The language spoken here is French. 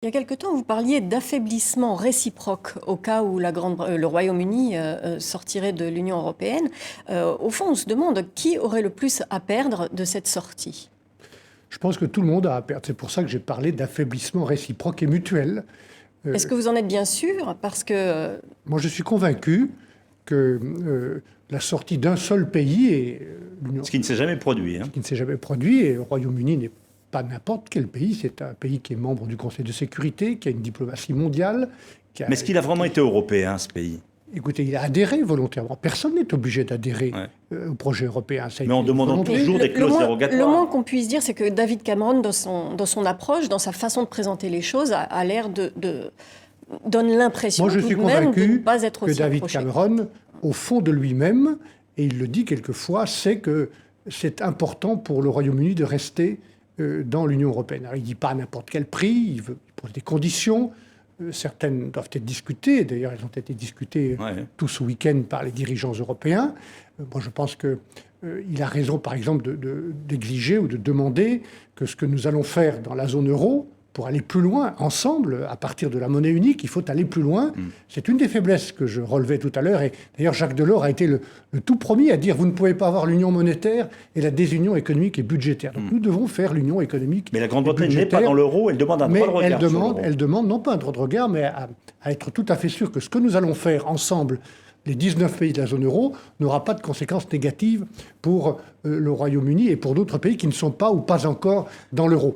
Il y a quelque temps, vous parliez d'affaiblissement réciproque au cas où le Royaume-Uni sortirait de l'Union européenne. Au fond, on se demande qui aurait le plus à perdre de cette sortie. Je pense que tout le monde a à perdre. C'est pour ça que j'ai parlé d'affaiblissement réciproque et mutuel. Est-ce que vous en êtes bien sûr? Parce que Moi, je suis convaincu que la sortie d'un seul pays, et l'Union, Ce qui ne s'est jamais produit. Hein. qui ne s'est jamais produit, et le Royaume-Uni n'est pas n'importe quel pays, c'est un pays qui est membre du Conseil de sécurité, qui a une diplomatie mondiale. Mais est-ce qu'il a vraiment été européen, ce pays? Écoutez, il a adhéré volontairement. Personne n'est obligé d'adhérer au projet européen. Mais en demandant toujours des clauses dérogatoires. Le moins qu'on puisse dire, c'est que David Cameron, dans son approche, dans sa façon de présenter les choses, a l'air donne l'impression Moi, je tout suis de même de ne convaincu pas être que aussi David approché. Cameron, au fond de lui-même, et il le dit quelquefois, c'est que c'est important pour le Royaume-Uni de rester dans l'Union européenne. Alors, il ne dit pas à n'importe quel prix, il pose des conditions. Certaines doivent être discutées. D'ailleurs, elles ont été discutées tout ce week-end par les dirigeants européens. Moi, je pense qu'il a raison, par exemple, d'exiger ou de demander que ce que nous allons faire dans la zone euro, pour aller plus loin, ensemble, à partir de la monnaie unique, il faut aller plus loin. C'est une des faiblesses que je relevais tout à l'heure. Et d'ailleurs, Jacques Delors a été le tout premier à dire « vous ne pouvez pas avoir l'union monétaire et la désunion économique et budgétaire ». Donc nous devons faire l'union économique. Mais la Grande-Bretagne n'est pas dans l'euro, elle demande un droit de regard. Elle demande non pas un droit de regard, mais à être tout à fait sûr que ce que nous allons faire ensemble, les 19 pays de la zone euro, n'aura pas de conséquences négatives pour le Royaume-Uni et pour d'autres pays qui ne sont pas ou pas encore dans l'euro.